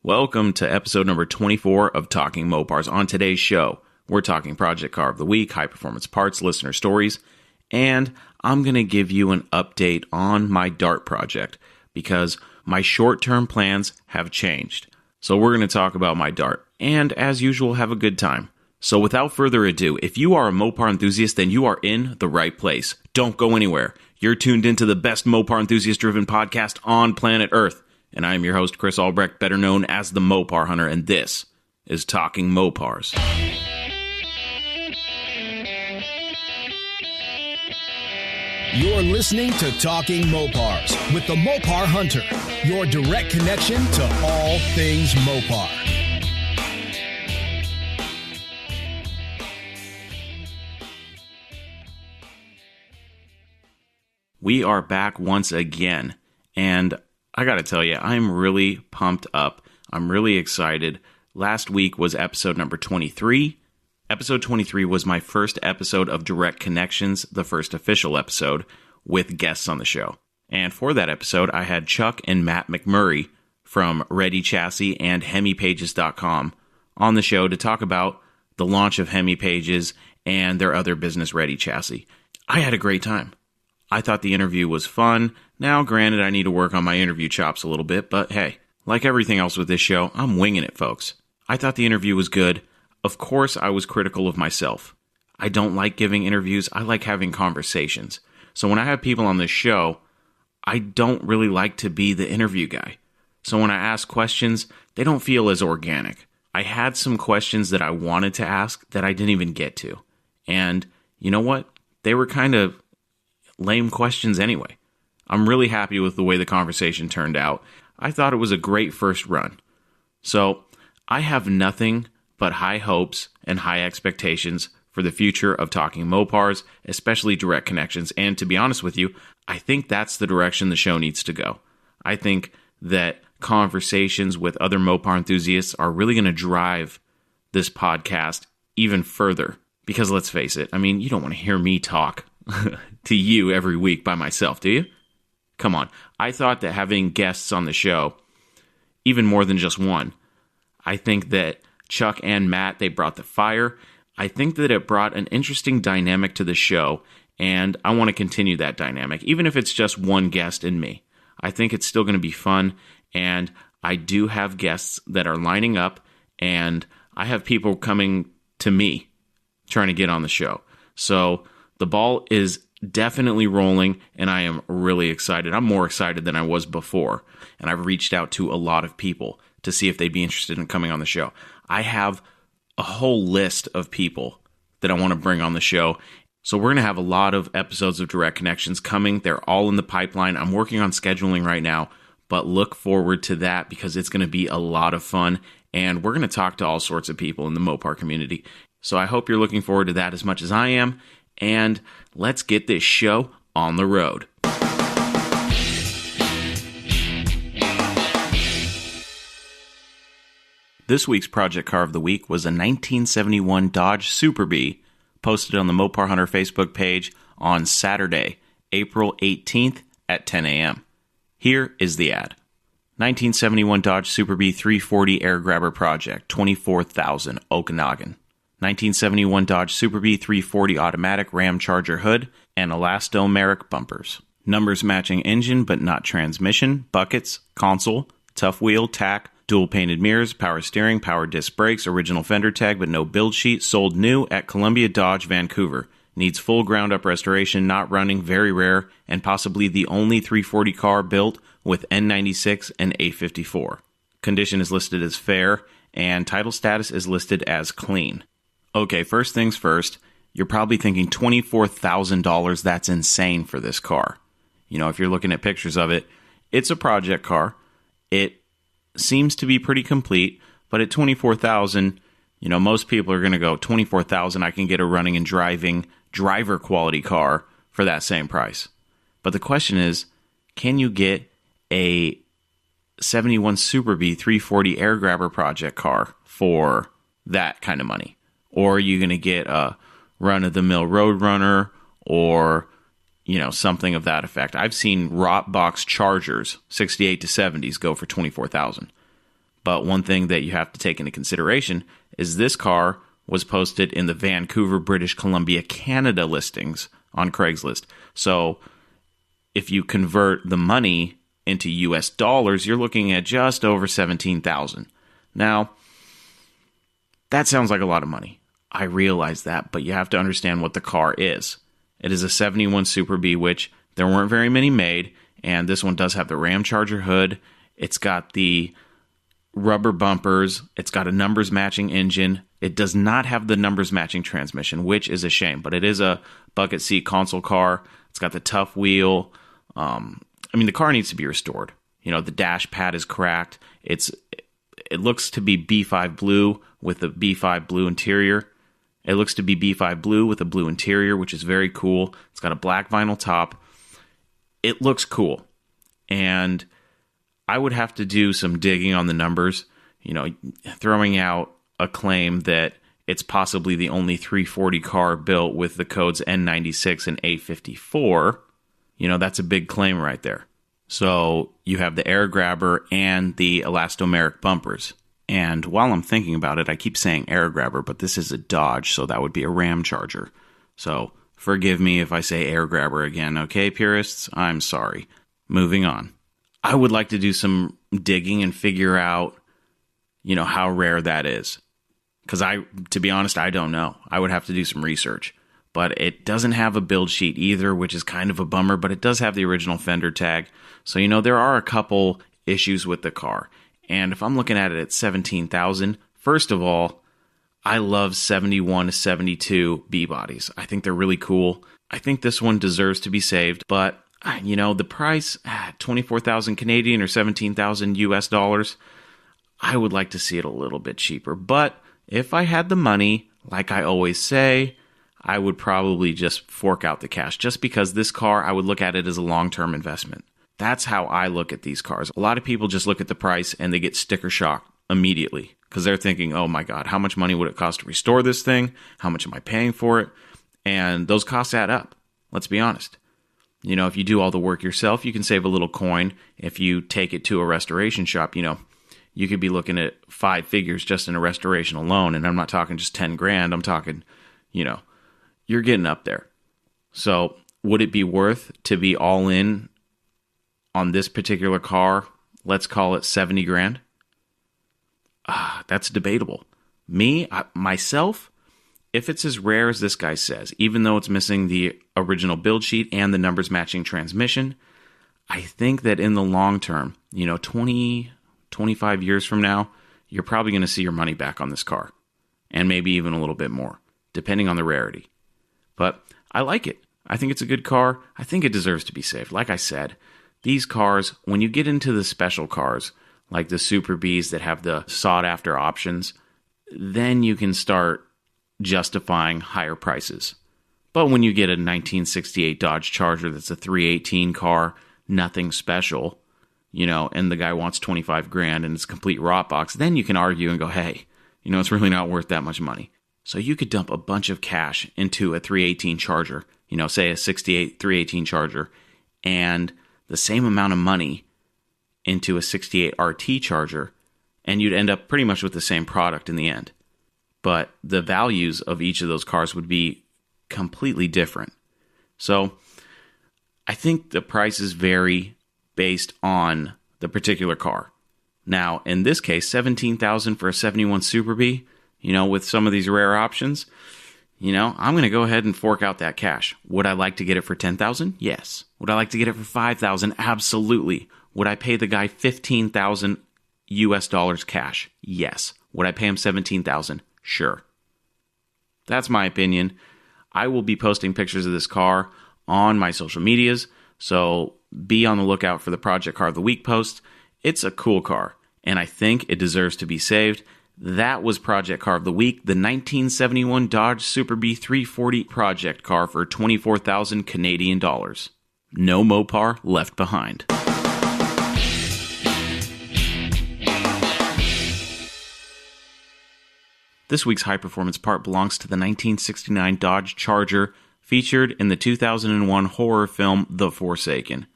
Welcome to episode number 24 of Talking Mopars. On today's show, we're talking Project Car of the Week, high performance parts, listener stories, and I'm going to give you an update on my Dart project because my short-term plans have changed. So we're going to talk about my Dart and, as usual, have a good time. So without further ado, if you are a Mopar enthusiast, then you are in the right place. Don't go anywhere. You're tuned into the best Mopar enthusiast-driven podcast on planet Earth. And I am your host, Chris Albrecht, better known as the Mopar Hunter, and this is Talking Mopars. You're listening to Talking Mopars with the Mopar Hunter, your direct connection to all things Mopar. We are back once again, and I gotta tell you, I'm really pumped up. I'm really excited. Last week was episode number 23. Episode 23 was my first episode of Direct Connections, the first official episode, with guests on the show. And for that episode, I had Chuck and Matt McMurray from Ready Chassis and HemiPages.com on the show to talk about the launch of HemiPages and their other business, Ready Chassis. I had a great time. I thought the interview was fun. Now, granted, I need to work on my interview chops a little bit, but hey, like everything else with this show, I'm winging it, folks. I thought the interview was good. Of course, I was critical of myself. I don't like giving interviews. I like having conversations. So when I have people on this show, I don't really like to be the interview guy. So when I ask questions, they don't feel as organic. I had some questions that I wanted to ask that I didn't even get to. And you know what? They were kind of lame questions anyway. I'm really happy with the way the conversation turned out. I thought it was a great first run. So I have nothing but high hopes and high expectations for the future of Talking Mopars, especially Direct Connections. And to be honest with you, I think that's the direction the show needs to go. I think that conversations with other Mopar enthusiasts are really going to drive this podcast even further. Because let's face it, I mean, you don't want to hear me talk to you every week by myself, do you? Come on. I thought that having guests on the show, even more than just one, I think that Chuck and Matt, they brought the fire. I think that it brought an interesting dynamic to the show, and I want to continue that dynamic, even if it's just one guest and me. I think it's still going to be fun, and I do have guests that are lining up, and I have people coming to me trying to get on the show. So the ball is definitely rolling, and I am really excited. I'm more excited than I was before, and I've reached out to a lot of people to see if they'd be interested in coming on the show. I have a whole list of people that I want to bring on the show, so we're going to have a lot of episodes of Direct Connections coming. They're all in the pipeline. I'm working on scheduling right now, but look forward to that because it's going to be a lot of fun, and we're going to talk to all sorts of people in the Mopar community. So I hope you're looking forward to that as much as I am. And let's get this show on the road. This week's Project Car of the Week was a 1971 Dodge Super Bee posted on the Mopar Hunter Facebook page on Saturday, April 18th at 10 a.m. Here is the ad. 1971 Dodge Super Bee 340 Air Grabber Project, 24,000 Okanagan. 1971 Dodge Super Bee 340 automatic Ram Charger hood and elastomeric bumpers. Numbers matching engine but not transmission, buckets, console, tough wheel, tack, dual painted mirrors, power steering, power disc brakes, original fender tag but no build sheet, sold new at Columbia Dodge, Vancouver. Needs full ground up restoration, not running, very rare, and possibly the only 340 car built with N96 and A54. Condition is listed as fair and title status is listed as clean. Okay, first things first, you're probably thinking $24,000, that's insane for this car. You know, if you're looking at pictures of it, it's a project car. It seems to be pretty complete, but at $24,000, you know, most people are going to go, $24,000, I can get a running and driving driver quality car for that same price. But the question is, can you get a 71 Super Bee 340 Air Grabber project car for that kind of money? Or are you going to get a run-of-the-mill Roadrunner or, you know, something of that effect? I've seen Rot Box Chargers, 68 to 70s, go for $24,000. But one thing that you have to take into consideration is this car was posted in the Vancouver, British Columbia, Canada listings on Craigslist. So if you convert the money into US dollars, you're looking at just over $17,000. Now, that sounds like a lot of money. I realize that, but you have to understand what the car is. It is a 71 Super B, which there weren't very many made, and this one does have the Ram Charger hood. It's got the rubber bumpers. It's got a numbers matching engine. It does not have the numbers matching transmission, which is a shame, but it is a bucket seat console car. It's got the tough wheel. The car needs to be restored. The dash pad is cracked. It looks to be B5 blue with a B5 blue interior. It looks to be B5 blue with a blue interior, which is very cool. It's got a black vinyl top. It looks cool. And I would have to do some digging on the numbers, throwing out a claim that it's possibly the only 340 car built with the codes N96 and A54. That's a big claim right there. So you have the air grabber and the elastomeric bumpers. And while I'm thinking about it, I keep saying air grabber, but this is a Dodge, so that would be a Ram Charger. So forgive me if I say air grabber again, okay, purists? I'm sorry. Moving on. I would like to do some digging and figure out, how rare that is. Because to be honest, I don't know. I would have to do some research. But it doesn't have a build sheet either, which is kind of a bummer, but it does have the original fender tag. So, there are a couple issues with the car. And if I'm looking at it at $17,000, first of all, I love 71 to 72 B-bodies. I think they're really cool. I think this one deserves to be saved, but the price, 24,000 Canadian or 17,000 US dollars, I would like to see it a little bit cheaper. But if I had the money, like I always say, I would probably just fork out the cash, just because this car, I would look at it as a long-term investment. That's how I look at these cars. A lot of people just look at the price and they get sticker shock immediately because they're thinking, oh my God, how much money would it cost to restore this thing? How much am I paying for it? And those costs add up. Let's be honest. If you do all the work yourself, you can save a little coin. If you take it to a restoration shop, you could be looking at 5 figures just in a restoration alone. And I'm not talking just 10 grand. I'm talking, you're getting up there. So would it be worth to be all in on this particular car? Let's call it 70 grand. That's debatable. Myself, if it's as rare as this guy says, even though it's missing the original build sheet and the numbers matching transmission, I think that in the long term, 20, 25 years from now, you're probably going to see your money back on this car. And maybe even a little bit more, depending on the rarity. But I like it. I think it's a good car. I think it deserves to be saved. Like I said, these cars, when you get into the special cars, like the Super Bs that have the sought-after options, then you can start justifying higher prices. But when you get a 1968 Dodge Charger that's a 318 car, nothing special, and the guy wants 25 grand and it's a complete rot box, then you can argue and go, hey, it's really not worth that much money. So you could dump a bunch of cash into a 318 Charger, say a 68 318 Charger, and the same amount of money into a 68 RT Charger, and you'd end up pretty much with the same product in the end. But the values of each of those cars would be completely different. So I think the prices vary based on the particular car. Now, in this case, $17,000 for a 71 Super B, with some of these rare options, I'm going to go ahead and fork out that cash. Would I like to get it for $10,000? Yes. Would I like to get it for $5,000? Absolutely. Would I pay the guy $15,000 US dollars cash? Yes. Would I pay him $17,000? Sure. That's my opinion. I will be posting pictures of this car on my social medias, so be on the lookout for the Project Car of the Week post. It's a cool car, and I think it deserves to be saved. That was Project Car of the Week, the 1971 Dodge Super B 340 project car for 24,000 Canadian dollars. No Mopar left behind. This week's high performance part belongs to the 1969 Dodge Charger, featured in the 2001 horror film The Forsaken.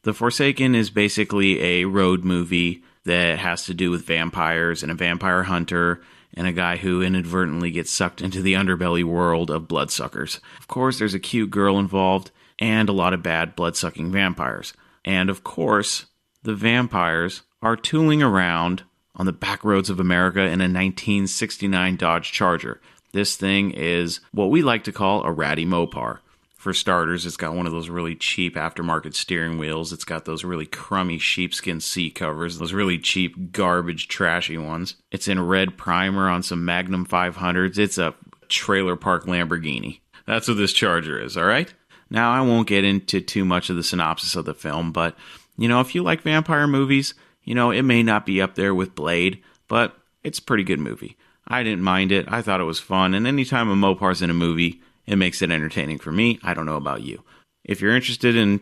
The Forsaken is basically a road movie that has to do with vampires and a vampire hunter and a guy who inadvertently gets sucked into the underbelly world of bloodsuckers. Of course, there's a cute girl involved and a lot of bad blood-sucking vampires. And of course, the vampires are tooling around on the back roads of America in a 1969 Dodge Charger. This thing is what we like to call a ratty Mopar. For starters, it's got one of those really cheap aftermarket steering wheels. It's got those really crummy sheepskin seat covers, those really cheap, garbage, trashy ones. It's in red primer on some Magnum 500s. It's a trailer park Lamborghini. That's what this Charger is, all right? Now, I won't get into too much of the synopsis of the film, but, if you like vampire movies, it may not be up there with Blade, but it's a pretty good movie. I didn't mind it. I thought it was fun, and anytime a Mopar's in a movie, it makes it entertaining for me. I don't know about you. If you're interested in,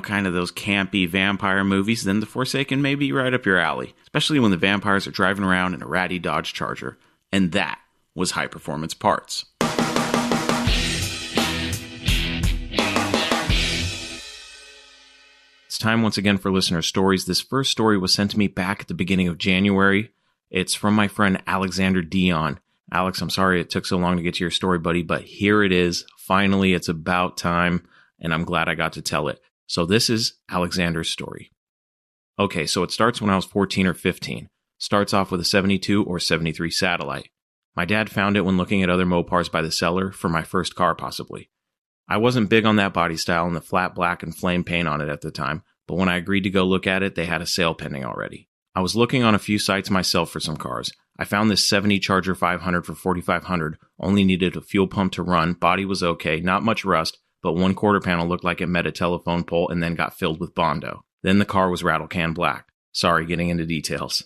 kind of those campy vampire movies, then The Forsaken may be right up your alley, especially when the vampires are driving around in a ratty Dodge Charger. And that was High Performance Parts. It's time once again for listener stories. This first story was sent to me back at the beginning of January. It's from my friend Alexander Dion. Alex, I'm sorry it took so long to get to your story, buddy, but here it is. Finally, it's about time, and I'm glad I got to tell it. So this is Alexander's story. Okay, so it starts when I was 14 or 15. Starts off with a 72 or 73 Satellite. My dad found it when looking at other Mopars by the seller for my first car, possibly. I wasn't big on that body style and the flat black and flame paint on it at the time, but when I agreed to go look at it, they had a sale pending already. I was looking on a few sites myself for some cars. I found this 70 Charger 500 for $4,500, only needed a fuel pump to run, body was okay, not much rust, but one quarter panel looked like it met a telephone pole and then got filled with Bondo. Then the car was rattle can black. Sorry, getting into details.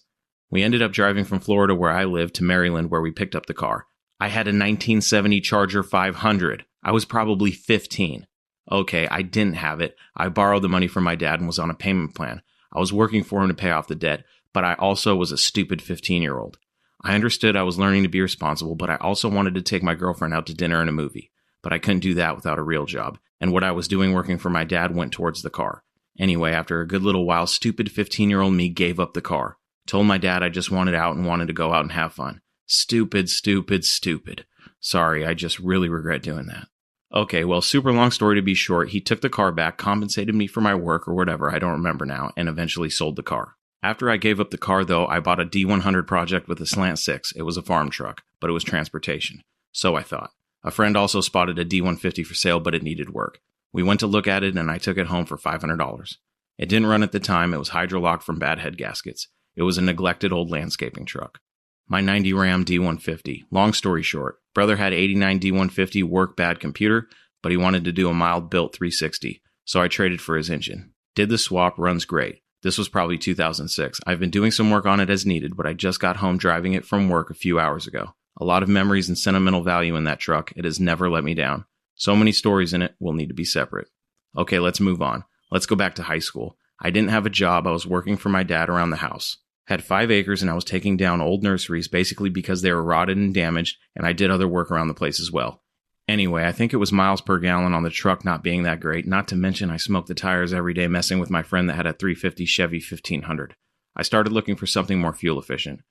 We ended up driving from Florida, where I live, to Maryland, where we picked up the car. I had a 1970 Charger 500. I was probably 15. Okay, I didn't have it. I borrowed the money from my dad and was on a payment plan. I was working for him to pay off the debt, but I also was a stupid 15-year-old. I understood I was learning to be responsible, but I also wanted to take my girlfriend out to dinner and a movie. But I couldn't do that without a real job, and what I was doing working for my dad went towards the car. Anyway, after a good little while, stupid 15-year-old me gave up the car. Told my dad I just wanted out and wanted to go out and have fun. Stupid, stupid, stupid. Sorry, I just really regret doing that. Okay, well, super long story to be short, he took the car back, compensated me for my work or whatever, I don't remember now, and eventually sold the car. After I gave up the car, though, I bought a D100 Project with a slant 6. It was a farm truck, but it was transportation. So I thought. A friend also spotted a D150 for sale, but it needed work. We went to look at it, and I took it home for $500. It didn't run at the time. It was hydrolocked from bad head gaskets. It was a neglected old landscaping truck. My 90 Ram D150. Long story short, brother had 89 D150 work bad computer, but he wanted to do a mild built 360, so I traded for his engine. Did the swap, runs great. This was probably 2006. I've been doing some work on it as needed, but I just got home driving it from work a few hours ago. A lot of memories and sentimental value in that truck. It has never let me down. So many stories in it will need to be separate. Okay, let's move on. Let's go back to high school. I didn't have a job. I was working for my dad around the house. Had 5 acres and I was taking down old nurseries basically because they were rotted and damaged, and I did other work around the place as well. Anyway, I think it was miles per gallon on the truck not being that great, not to mention I smoked the tires every day messing with my friend that had a 350 Chevy 1500. I started looking for something more fuel efficient.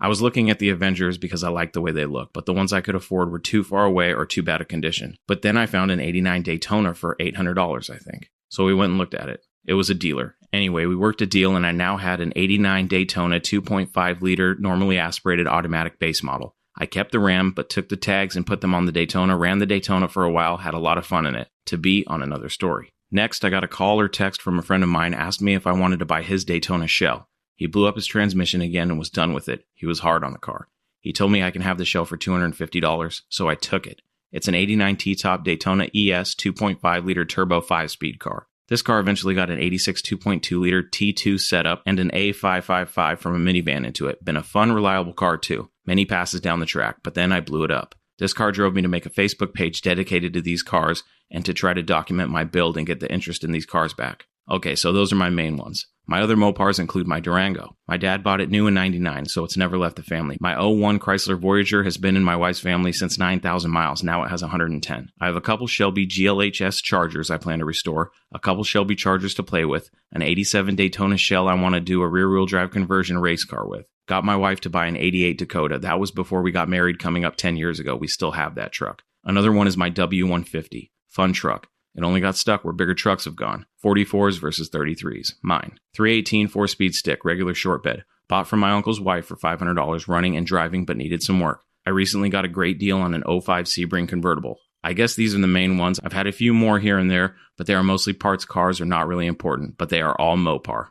I was looking at the Avengers because I liked the way they looked, but the ones I could afford were too far away or too bad a condition. But then I found an 89 Daytona for $800, I think. So we went and looked at it. It was a dealer. Anyway, we worked a deal and I now had an 89 Daytona 2.5 liter normally aspirated automatic base model. I kept the Ram, but took the tags and put them on the Daytona, ran the Daytona for a while, had a lot of fun in it. To be on another story. Next, I got a call or text from a friend of mine, asked me if I wanted to buy his Daytona shell. He blew up his transmission again and was done with it. He was hard on the car. He told me I can have the shell for $250, so I took it. It's an 89 T-top Daytona ES 2.5 liter turbo 5-speed car. This car eventually got an 86 2.2 liter T2 setup and an A555 from a minivan into it. Been a fun, reliable car too. Many passes down the track, but then I blew it up. This car drove me to make a Facebook page dedicated to these cars and to try to document my build and get the interest in these cars back. Okay, so those are my main ones. My other Mopars include my Durango. My dad bought it new in 99, so it's never left the family. My '01 Chrysler Voyager has been in my wife's family since 9,000 miles. Now it has 110. I have a couple Shelby GLHS Chargers I plan to restore, a couple Shelby Chargers to play with, an 87 Daytona Shell I want to do a rear-wheel drive conversion race car with. Got my wife to buy an 88 Dakota. That was before we got married coming up 10 years ago. We still have that truck. Another one is my W150. Fun truck. It only got stuck where bigger trucks have gone. 44s versus 33s. Mine. 318 4-speed stick, regular short bed. Bought from my uncle's wife for $500 running and driving but needed some work. I recently got a great deal on an '05 Sebring convertible. I guess these are the main ones. I've had a few more here and there, but they are mostly parts cars or not really important, but they are all Mopar.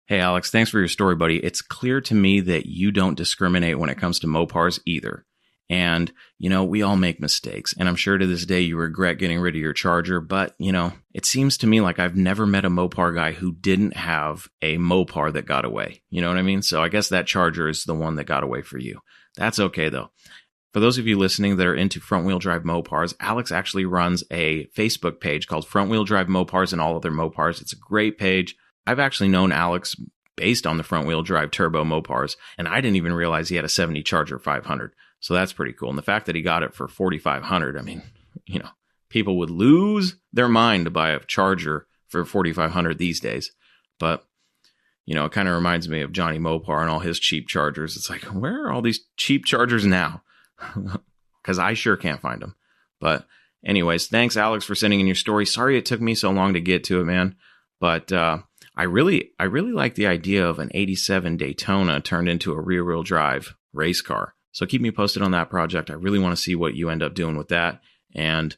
Hey Alex, thanks for your story, buddy. It's clear to me that you don't discriminate when it comes to Mopars either. And, we all make mistakes. And I'm sure to this day you regret getting rid of your Charger. But, it seems to me like I've never met a Mopar guy who didn't have a Mopar that got away. You know what I mean? So I guess that Charger is the one that got away for you. That's okay, though. For those of you listening that are into front-wheel drive Mopars, Alex actually runs a Facebook page called Front-Wheel Drive Mopars and All Other Mopars. It's a great page. I've actually known Alex based on the front-wheel drive turbo Mopars, and I didn't even realize he had a 70 Charger 500. So that's pretty cool. And the fact that he got it for $4,500, I mean, people would lose their mind to buy a Charger for $4,500 these days. But, it kind of reminds me of Johnny Mopar and all his cheap Chargers. It's like, where are all these cheap Chargers now? Because I sure can't find them. But anyways, thanks, Alex, for sending in your story. Sorry it took me so long to get to it, man. But I really like the idea of an 87 Daytona turned into a rear-wheel drive race car. So keep me posted on that project. I really want to see what you end up doing with that. And,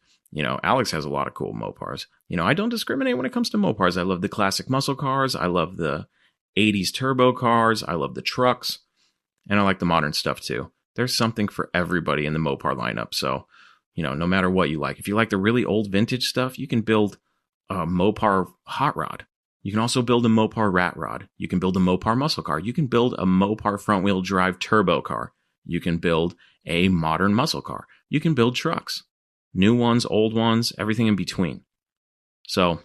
Alex has a lot of cool Mopars. I don't discriminate when it comes to Mopars. I love the classic muscle cars. I love the 80s turbo cars. I love the trucks. And I like the modern stuff too. There's something for everybody in the Mopar lineup. So, no matter what you like. If you like the really old vintage stuff, you can build a Mopar hot rod. You can also build a Mopar rat rod. You can build a Mopar muscle car. You can build a Mopar front-wheel drive turbo car. You can build a modern muscle car. You can build trucks. New ones, old ones, everything in between. So,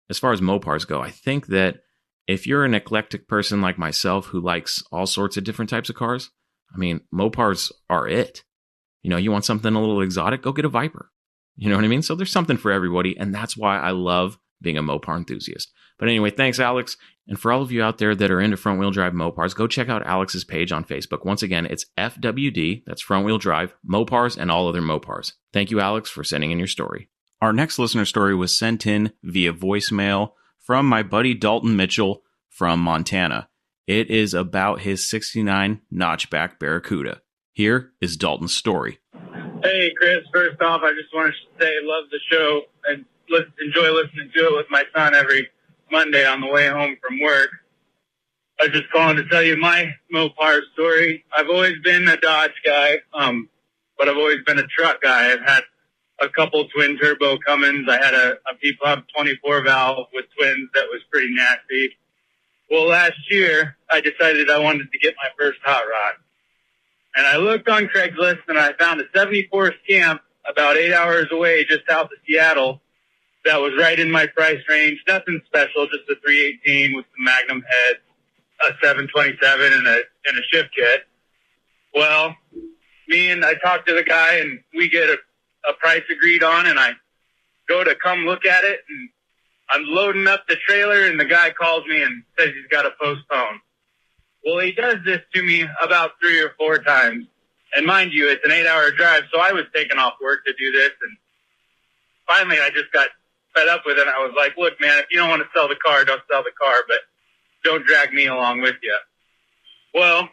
as far as Mopars go, I think that if you're an eclectic person like myself who likes all sorts of different types of cars, Mopars are it. You want something a little exotic, go get a Viper. You know what I mean? So there's something for everybody, and that's why I love being a Mopar enthusiast. But anyway, thanks, Alex. And for all of you out there that are into front-wheel drive Mopars, go check out Alex's page on Facebook. Once again, it's FWD, that's front-wheel drive, Mopars, and all other Mopars. Thank you, Alex, for sending in your story. Our next listener story was sent in via voicemail from my buddy Dalton Mitchell from Montana. It is about his 69 notchback Barracuda. Here is Dalton's story. Hey, Chris. First off, I just wanted to say I love the show and enjoy listening to it with my son every Monday on the way home from work. I was just calling to tell you my Mopar story. I've always been a Dodge guy, but I've always been a truck guy. I've had a couple twin turbo Cummins. I had a P-Pub 24 valve with twins that was pretty nasty. Well, last year I decided I wanted to get my first hot rod. And I looked on Craigslist and I found a 74 Scamp about 8 hours away just south of Seattle that was right in my price range. Nothing special, just a 318 with some Magnum heads, a 727 and a shift kit. Well, I talked to the guy and we get a price agreed on, and I go to come look at it, and I'm loading up the trailer and the guy calls me and says he's got to postpone. Well, he does this to me about 3 or 4 times. And mind you, it's an 8-hour drive, so I was taking off work to do this. And finally, I just got fed up with it. I was like, look, man, if you don't want to sell the car, don't sell the car, but don't drag me along with you. Well,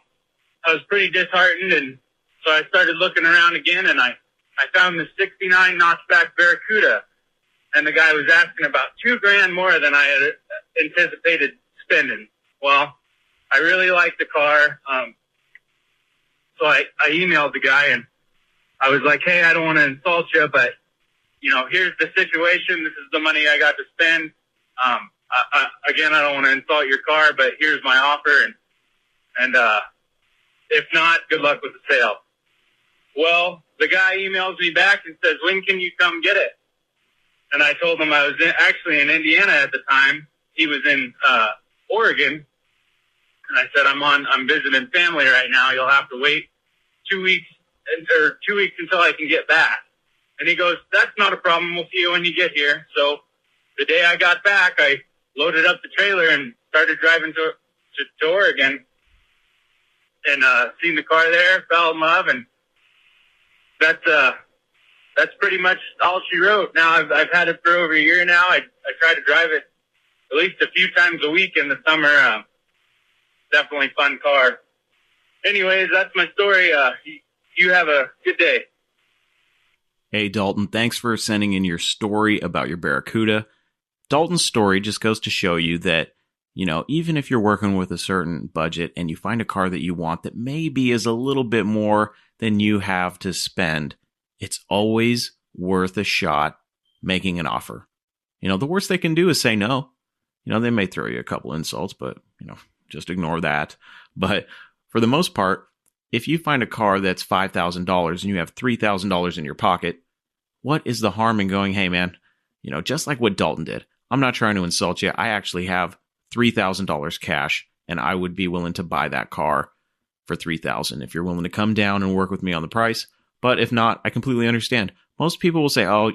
I was pretty disheartened, and so I started looking around again, and I found the 69 notchback Barracuda. And the guy was asking about $2,000 more than I had anticipated spending. Well, I really liked the car. So I emailed the guy and I was like, hey, I don't want to insult you, but here's the situation. This is the money I got to spend. Again, I don't want to insult your car, but here's my offer. And if not, good luck with the sale. Well, the guy emails me back and says, when can you come get it? And I told him I was actually in Indiana at the time. He was in Oregon. And I said, I'm visiting family right now. You'll have to wait 2 weeks until I can get back. And he goes, that's not a problem. We'll see you when you get here. So the day I got back, I loaded up the trailer and started driving to Oregon, and seen the car there, fell in love, and that's pretty much all she wrote. Now I've had it for over a year now. I try to drive it at least a few times a week in the summer. Definitely fun car. Anyways, that's my story. You have a good day. Hey, Dalton, thanks for sending in your story about your Barracuda. Dalton's story just goes to show you that, even if you're working with a certain budget and you find a car that you want that maybe is a little bit more than you have to spend, it's always worth a shot making an offer. The worst they can do is say no. They may throw you a couple insults, but, just ignore that. But for the most part, if you find a car that's $5,000 and you have $3,000 in your pocket, what is the harm in going, hey, man, just like what Dalton did. I'm not trying to insult you. I actually have $3,000 cash, and I would be willing to buy that car for $3,000 if you're willing to come down and work with me on the price. But if not, I completely understand. Most people will say, oh,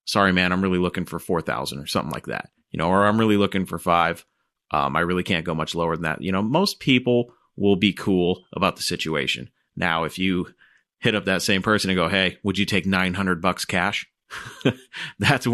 sorry, man, I'm really looking for $4,000 or something like that. Or I'm really looking for $5,000. I really can't go much lower than that. Most people will be cool about the situation. Now, if you hit up that same person and go, hey, would you take $900 cash? That's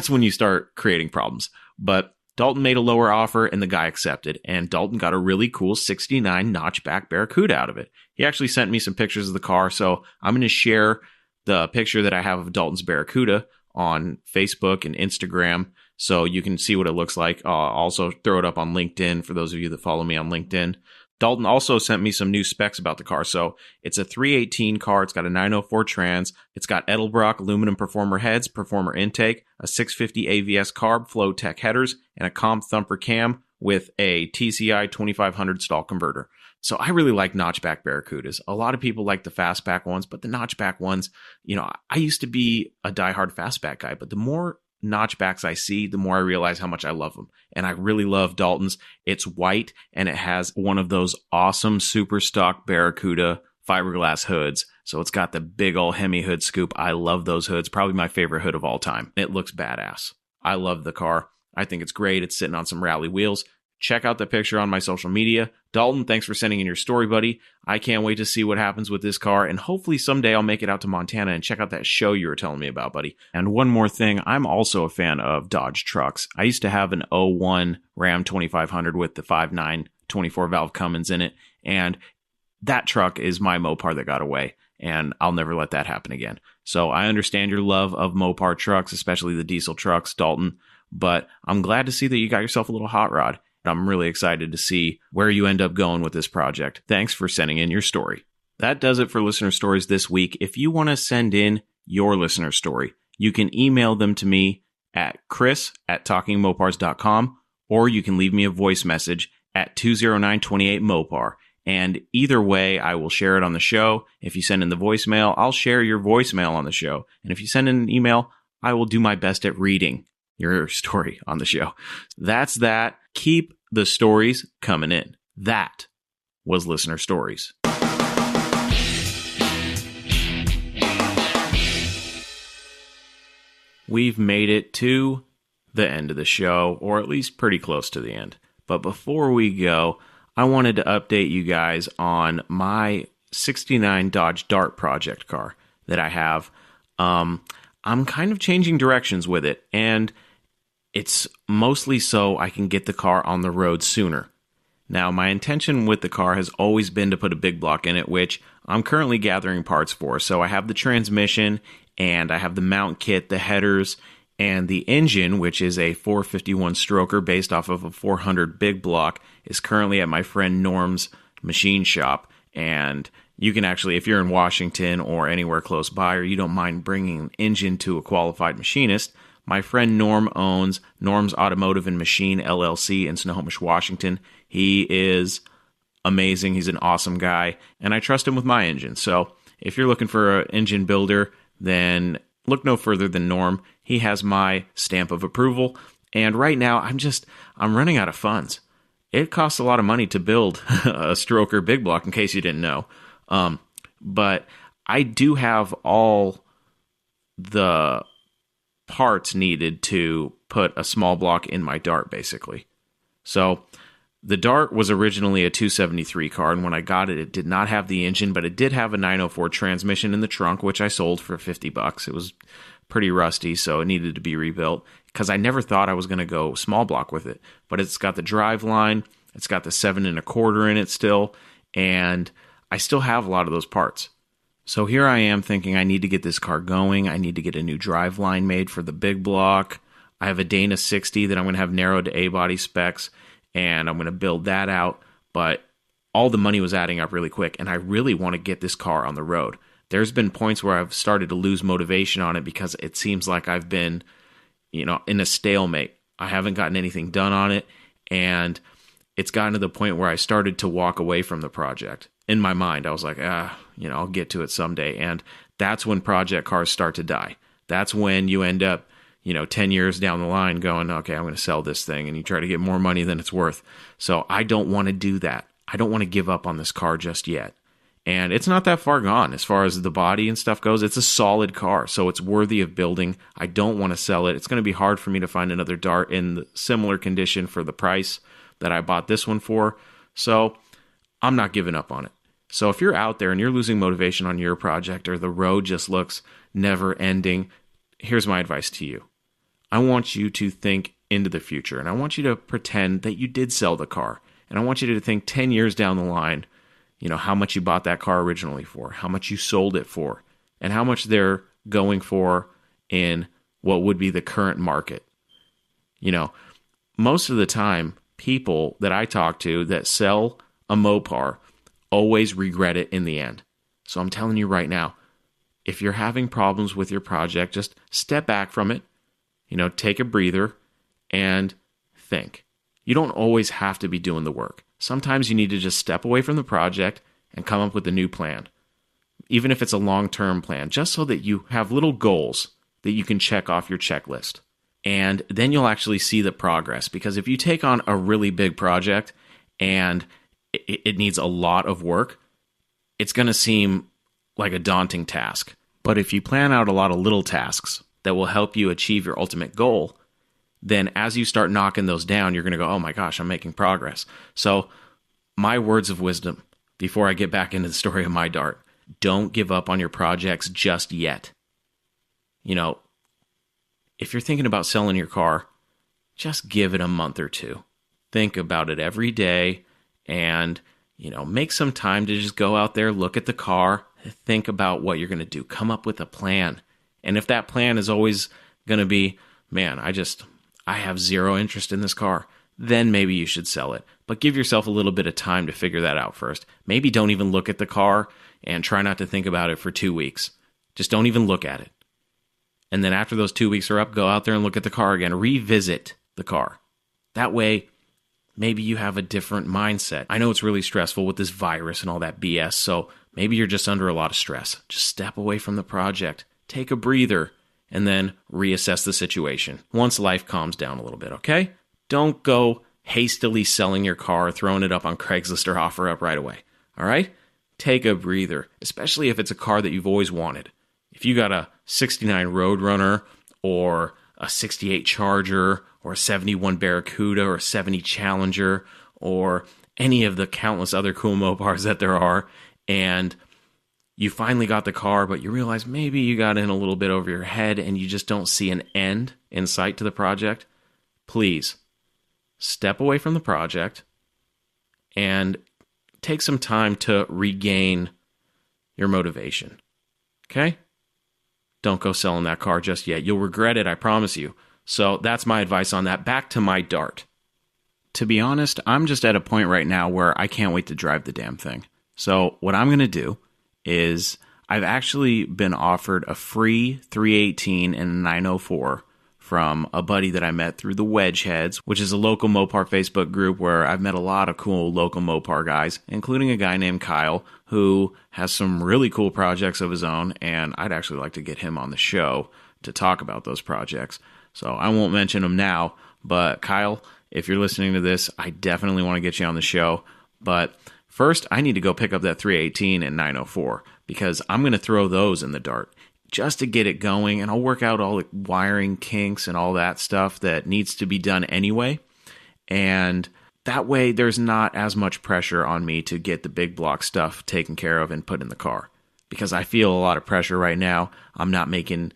when you start creating problems. But Dalton made a lower offer and the guy accepted. And Dalton got a really cool 69 notchback Barracuda out of it. He actually sent me some pictures of the car. So I'm going to share the picture that I have of Dalton's Barracuda on Facebook and Instagram, so you can see what it looks like. I'll also throw it up on LinkedIn for those of you that follow me on LinkedIn. Dalton also sent me some new specs about the car. So it's a 318 car. It's got a 904 trans. It's got Edelbrock aluminum performer heads, performer intake, a 650 AVS carb, Flow Tech headers, and a comp thumper cam with a TCI 2500 stall converter. So I really like notchback Barracudas. A lot of people like the fastback ones, but the notchback ones, I used to be a diehard fastback guy, but the more notchbacks I see, the more I realize how much I love them. And I really love Dalton's. It's white and it has one of those awesome super stock Barracuda fiberglass hoods. So it's got the big old Hemi hood scoop. I love those hoods. Probably my favorite hood of all time. It looks badass. I love the car. I think it's great. It's sitting on some rally wheels. Check out the picture on my social media. Dalton, thanks for sending in your story, buddy. I can't wait to see what happens with this car, and hopefully someday I'll make it out to Montana and check out that show you were telling me about, buddy. And one more thing, I'm also a fan of Dodge trucks. I used to have an 01 Ram 2500 with the 5.9 24-valve Cummins in it, and that truck is my Mopar that got away, and I'll never let that happen again. So I understand your love of Mopar trucks, especially the diesel trucks, Dalton, but I'm glad to see that you got yourself a little hot rod. I'm really excited to see where you end up going with this project. Thanks for sending in your story. That does it for listener stories this week. If you want to send in your listener story, you can email them to me at chris@talkingmopars.com, or you can leave me a voice message at 209-28-MOPAR. And either way, I will share it on the show. If you send in the voicemail, I'll share your voicemail on the show. And if you send in an email, I will do my best at reading your story on the show. That's that. Keep the stories coming in. That was Listener Stories. We've made it to the end of the show, or at least pretty close to the end. But before we go, I wanted to update you guys on my 69 Dodge Dart project car that I have. I'm kind of changing directions with it, and it's mostly so I can get the car on the road sooner. Now, my intention with the car has always been to put a big block in it, which I'm currently gathering parts for. So I have the transmission, and I have the mount kit, the headers, and the engine, which is a 451 stroker based off of a 400 big block, is currently at my friend Norm's machine shop. And you can actually, if you're in Washington or anywhere close by, or you don't mind bringing an engine to a qualified machinist, my friend Norm owns Norm's Automotive and Machine LLC in Snohomish, Washington. He is amazing. He's an awesome guy, and I trust him with my engine. So if you're looking for an engine builder, then look no further than Norm. He has my stamp of approval. And right now, I'm running out of funds. It costs a lot of money to build a stroker big block, in case you didn't know. But I do have all the parts needed to put a small block in my Dart, basically. So the Dart was originally a 273 car, and when I got it, it did not have the engine, but it did have a 904 transmission in the trunk, which I sold for $50. It was pretty rusty, so it needed to be rebuilt, because I never thought I was going to go small block with it. But it's got the drive line, it's got the 7 1/4 in it still, and I still have a lot of those parts. So here I am thinking I need to get this car going. I need to get a new drive line made for the big block. I have a Dana 60 that I'm going to have narrowed to A-body specs, and I'm going to build that out. But all the money was adding up really quick, and I really want to get this car on the road. There's been points where I've started to lose motivation on it because it seems like I've been, in a stalemate. I haven't gotten anything done on it, and it's gotten to the point where I started to walk away from the project. In my mind, I was like, I'll get to it someday. And that's when project cars start to die. That's when you end up, 10 years down the line going, okay, I'm going to sell this thing. And you try to get more money than it's worth. So I don't want to do that. I don't want to give up on this car just yet. And it's not that far gone as far as the body and stuff goes. It's a solid car, so it's worthy of building. I don't want to sell it. It's going to be hard for me to find another Dart in similar condition for the price that I bought this one for. So I'm not giving up on it. So if you're out there and you're losing motivation on your project, or the road just looks never ending, here's my advice to you. I want you to think into the future, and I want you to pretend that you did sell the car. And I want you to think 10 years down the line, how much you bought that car originally for, how much you sold it for, and how much they're going for in what would be the current market. Most of the time, people that I talk to that sell a Mopar always regret it in the end. So I'm telling you right now, if you're having problems with your project, just step back from it, take a breather and think. You don't always have to be doing the work. Sometimes you need to just step away from the project and come up with a new plan, even if it's a long-term plan, just so that you have little goals that you can check off your checklist. And then you'll actually see the progress, because if you take on a really big project and it needs a lot of work, it's going to seem like a daunting task. But if you plan out a lot of little tasks that will help you achieve your ultimate goal, then as you start knocking those down, you're going to go, oh my gosh, I'm making progress. So my words of wisdom before I get back into the story of my Dart: don't give up on your projects just yet. If you're thinking about selling your car, just give it a month or two. Think about it every day. And, make some time to just go out there, look at the car, think about what you're going to do, come up with a plan. And if that plan is always going to be, man, I have zero interest in this car, then maybe you should sell it. But give yourself a little bit of time to figure that out first. Maybe don't even look at the car and try not to think about it for 2 weeks. Just don't even look at it. And then after those 2 weeks are up, go out there and look at the car again. Revisit the car. That way, maybe you have a different mindset. I know it's really stressful with this virus and all that BS, so maybe you're just under a lot of stress. Just step away from the project, take a breather, and then reassess the situation once life calms down a little bit, okay? Don't go hastily selling your car, throwing it up on Craigslist or OfferUp right away, all right? Take a breather, especially if it's a car that you've always wanted. If you got a 69 Roadrunner or a 68 Charger or a 71 Barracuda or a 70 Challenger or any of the countless other cool Mopars that there are, and you finally got the car, but you realize maybe you got in a little bit over your head and you just don't see an end in sight to the project, please step away from the project and take some time to regain your motivation. Okay? Don't go selling that car just yet. You'll regret it, I promise you. So that's my advice on that. Back to my Dart. To be honest, I'm just at a point right now where I can't wait to drive the damn thing. So what I'm going to do is I've actually been offered a free 318 and a 904 from a buddy that I met through the Wedgeheads, which is a local Mopar Facebook group where I've met a lot of cool local Mopar guys, including a guy named Kyle, who has some really cool projects of his own, and I'd actually like to get him on the show to talk about those projects. So I won't mention them now, but Kyle, if you're listening to this, I definitely want to get you on the show. But first, I need to go pick up that 318 and 904 because I'm going to throw those in the Dart just to get it going, and I'll work out all the wiring kinks and all that stuff that needs to be done anyway. And that way, there's not as much pressure on me to get the big block stuff taken care of and put in the car. Because I feel a lot of pressure right now. I'm not making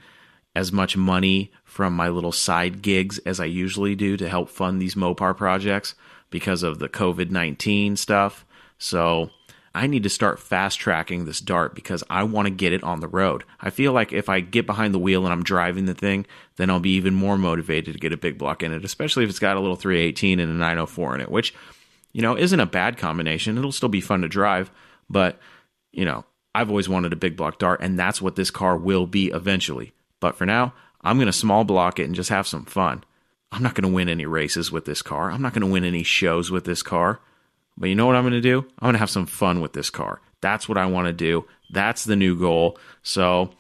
as much money from my little side gigs as I usually do to help fund these Mopar projects because of the COVID-19 stuff. So I need to start fast-tracking this Dart because I want to get it on the road. I feel like if I get behind the wheel and I'm driving the thing, then I'll be even more motivated to get a big block in it, especially if it's got a little 318 and a 904 in it, which, isn't a bad combination. It'll still be fun to drive, but, I've always wanted a big block Dart, and that's what this car will be eventually. But for now, I'm going to small block it and just have some fun. I'm not going to win any races with this car. I'm not going to win any shows with this car. But you know what I'm going to do? I'm going to have some fun with this car. That's what I want to do. That's the new goal. So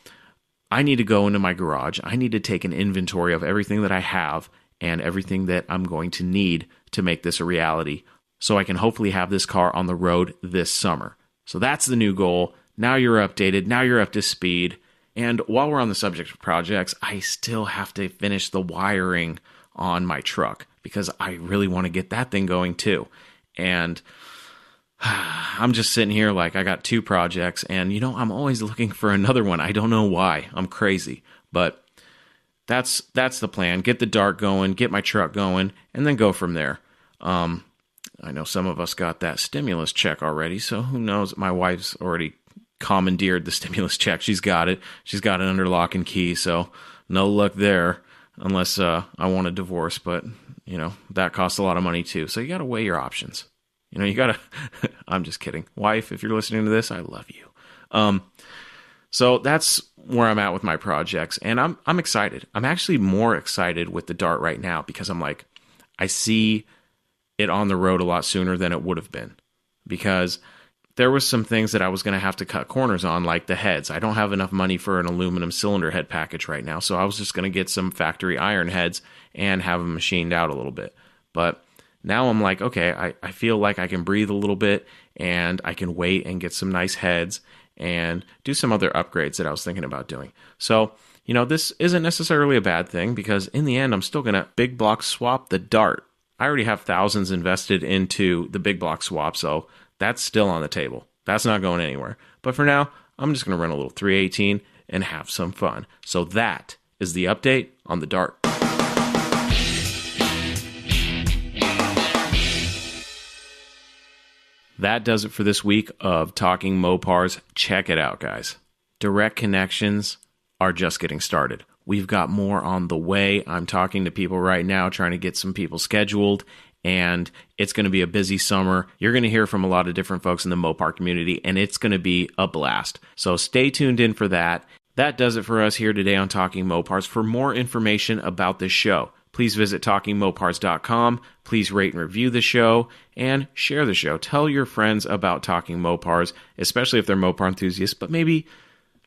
I need to go into my garage. I need to take an inventory of everything that I have and everything that I'm going to need to make this a reality so I can hopefully have this car on the road this summer. So that's the new goal. Now you're updated. Now you're up to speed. And while we're on the subject of projects, I still have to finish the wiring on my truck because I really want to get that thing going too. And I'm just sitting here like I got two projects and, I'm always looking for another one. I don't know why. I'm crazy. But that's the plan. Get the Dart going, get my truck going, and then go from there. I know some of us got that stimulus check already, so who knows? My wife's already commandeered the stimulus check. She's got it. She's got it under lock and key, so no luck there unless I want a divorce, but that costs a lot of money too. So you got to weigh your options. You got to I'm just kidding. Wife, if you're listening to this, I love you. So that's where I'm at with my projects, and I'm excited. I'm actually more excited with the Dart right now because I'm like I see it on the road a lot sooner than it would have been because there was some things that I was going to have to cut corners on, like the heads. I don't have enough money for an aluminum cylinder head package right now, so I was just going to get some factory iron heads and have them machined out a little bit. But now I'm like, okay, I feel like I can breathe a little bit, and I can wait and get some nice heads and do some other upgrades that I was thinking about doing. So, this isn't necessarily a bad thing because in the end, I'm still going to big block swap the Dart. I already have thousands invested into the big block swap, so that's still on the table. That's not going anywhere. But for now, I'm just going to run a little 318 and have some fun. So that is the update on the Dart. That does it for this week of Talking Mopars. Check it out, guys. Direct connections are just getting started. We've got more on the way. I'm talking to people right now, trying to get some people scheduled. And it's going to be a busy summer. You're going to hear from a lot of different folks in the Mopar community, and it's going to be a blast. So stay tuned in for that. That does it for us here today on Talking Mopars. For more information about this show, please visit TalkingMopars.com. Please rate and review the show and share the show. Tell your friends about Talking Mopars, especially if they're Mopar enthusiasts, but maybe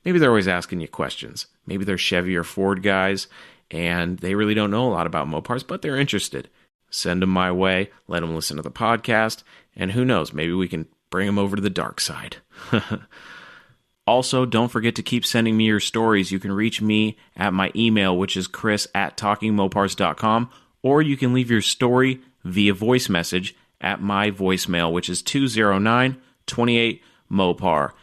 they're always asking you questions. Maybe they're Chevy or Ford guys, and they really don't know a lot about Mopars, but they're interested. Send them my way, let them listen to the podcast, and who knows, maybe we can bring them over to the dark side. Also, don't forget to keep sending me your stories. You can reach me at my email, which is chris@talkingmopars.com, or you can leave your story via voice message at my voicemail, which is 209-28-MOPAR.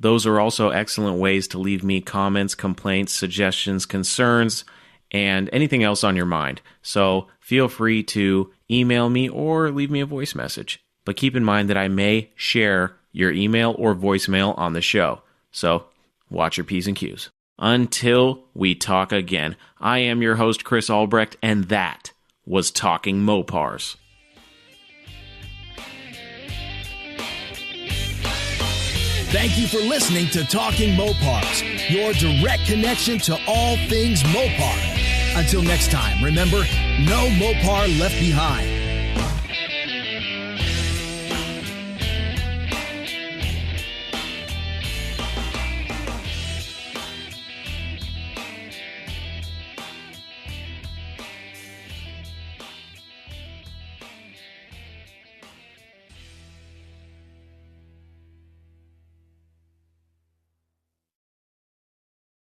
Those are also excellent ways to leave me comments, complaints, suggestions, concerns, and anything else on your mind. So feel free to email me or leave me a voice message. But keep in mind that I may share your email or voicemail on the show. So watch your P's and Q's. Until we talk again, I am your host, Chris Albrecht, and that was Talking Mopars. Thank you for listening to Talking Mopars, your direct connection to all things Mopar. Until next time, remember, no Mopar left behind.